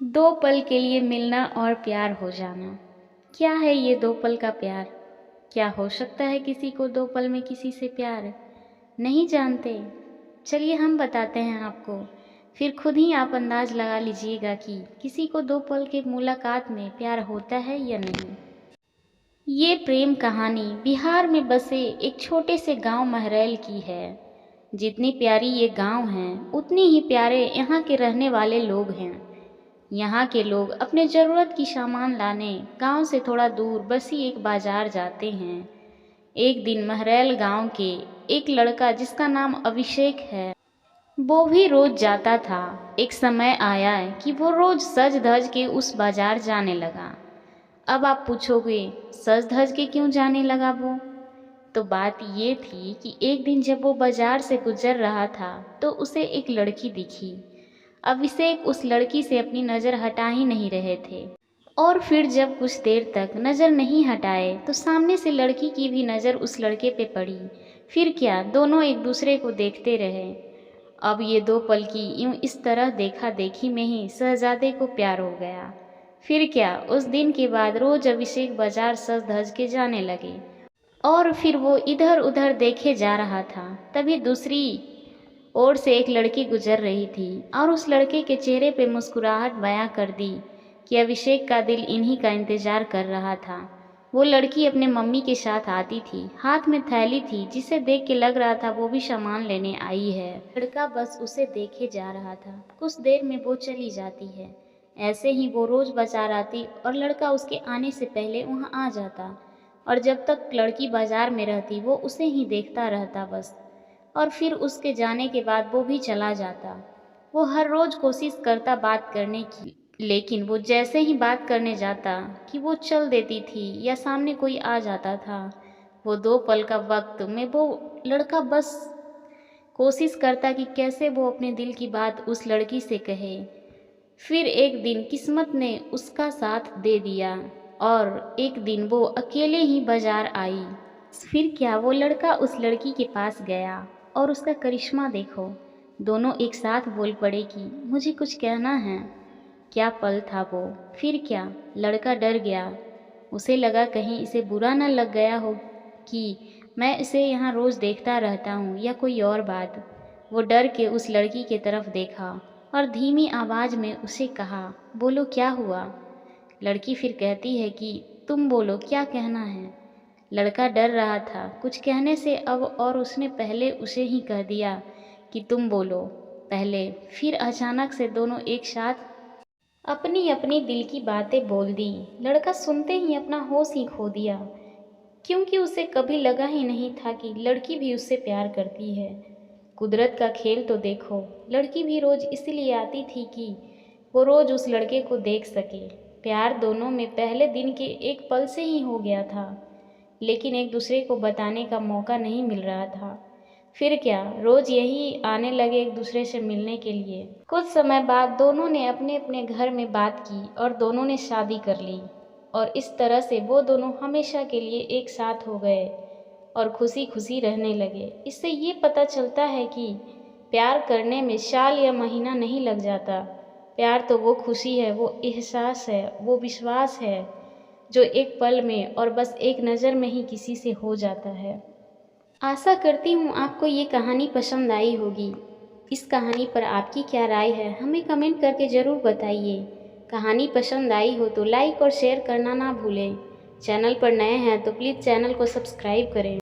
दो पल के लिए मिलना और प्यार हो जाना। क्या है ये दो पल का प्यार? क्या हो सकता है किसी को दो पल में किसी से प्यार? नहीं जानते? चलिए हम बताते हैं आपको, फिर खुद ही आप अंदाज लगा लीजिएगा कि किसी को दो पल के मुलाकात में प्यार होता है या नहीं। ये प्रेम कहानी बिहार में बसे एक छोटे से गांव महरैल की है। जितनी प्यारी ये गांव है, उतनी ही प्यारे यहाँ के रहने वाले लोग हैं। यहाँ के लोग अपने ज़रूरत की सामान लाने गांव से थोड़ा दूर बसी एक बाजार जाते हैं। एक दिन महरैल गांव के एक लड़का जिसका नाम अभिषेक है, वो भी रोज जाता था। एक समय आया है कि वो रोज सज धज के उस बाजार जाने लगा। अब आप पूछोगे, सज धज के क्यों जाने लगा वो? तो बात ये थी कि एक दिन जब वो बाजार से गुजर रहा था तो उसे एक लड़की दिखी। अभिषेक उस लड़की से अपनी नज़र हटा ही नहीं रहे थे, और फिर जब कुछ देर तक नज़र नहीं हटाए तो सामने से लड़की की भी नज़र उस लड़के पे पड़ी। फिर क्या, दोनों एक दूसरे को देखते रहे। अब ये दो पल की यूं इस तरह देखा देखी में ही शहजादे को प्यार हो गया। फिर क्या, उस दिन के बाद रोज अभिषेक बाजार सज धज के जाने लगे, और फिर वो इधर उधर देखे जा रहा था। तभी दूसरी ओर से एक लड़की गुजर रही थी और उस लड़के के चेहरे पे मुस्कुराहट बयां कर दी कि अभिषेक का दिल इन्हीं का इंतजार कर रहा था। वो लड़की अपने मम्मी के साथ आती थी, हाथ में थैली थी जिसे देख के लग रहा था वो भी सामान लेने आई है। लड़का बस उसे देखे जा रहा था। कुछ देर में वो चली जाती है। ऐसे ही वो रोज बाजार आती और लड़का उसके आने से पहले वहाँ आ जाता, और जब तक लड़की बाजार में रहती वो उसे ही देखता रहता बस। और फिर उसके जाने के बाद वो भी चला जाता। वो हर रोज़ कोशिश करता बात करने की, लेकिन वो जैसे ही बात करने जाता कि वो चल देती थी या सामने कोई आ जाता था। वो दो पल का वक्त में वो लड़का बस कोशिश करता कि कैसे वो अपने दिल की बात उस लड़की से कहे। फिर एक दिन किस्मत ने उसका साथ दे दिया और एक दिन वो अकेले ही बाजार आई। फिर क्या, वो लड़का उस लड़की के पास गया और उसका करिश्मा देखो। दोनों एक साथ बोल पड़े कि मुझे कुछ कहना है। क्या पल था वो! फिर क्या, लड़का डर गया। उसे लगा कहीं इसे बुरा न लग गया हो कि मैं इसे यहाँ रोज़ देखता रहता हूँ, या कोई और बात। वो डर के उस लड़की की तरफ देखा और धीमी आवाज़ में उसे कहा, बोलो क्या हुआ? लड़की फिर कहती है कि तुम बोलो क्या कहना है। लड़का डर रहा था कुछ कहने से अब, और उसने पहले उसे ही कह दिया कि तुम बोलो पहले। फिर अचानक से दोनों एक साथ अपनी अपनी दिल की बातें बोल दी। लड़का सुनते ही अपना होश ही खो दिया, क्योंकि उसे कभी लगा ही नहीं था कि लड़की भी उससे प्यार करती है। कुदरत का खेल तो देखो, लड़की भी रोज़ इसलिए आती थी कि वो रोज़ उस लड़के को देख सके। प्यार दोनों में पहले दिन के एक पल से ही हो गया था, लेकिन एक दूसरे को बताने का मौका नहीं मिल रहा था। फिर क्या, रोज़ यही आने लगे एक दूसरे से मिलने के लिए। कुछ समय बाद दोनों ने अपने अपने घर में बात की और दोनों ने शादी कर ली, और इस तरह से वो दोनों हमेशा के लिए एक साथ हो गए और खुशी खुशी रहने लगे। इससे ये पता चलता है कि प्यार करने में साल या महीना नहीं लग जाता। प्यार तो वो खुशी है, वो एहसास है, वो विश्वास है जो एक पल में और बस एक नज़र में ही किसी से हो जाता है। आशा करती हूँ आपको ये कहानी पसंद आई होगी। इस कहानी पर आपकी क्या राय है, हमें कमेंट करके ज़रूर बताइए। कहानी पसंद आई हो तो लाइक और शेयर करना ना भूलें। चैनल पर नए हैं तो प्लीज़ चैनल को सब्सक्राइब करें।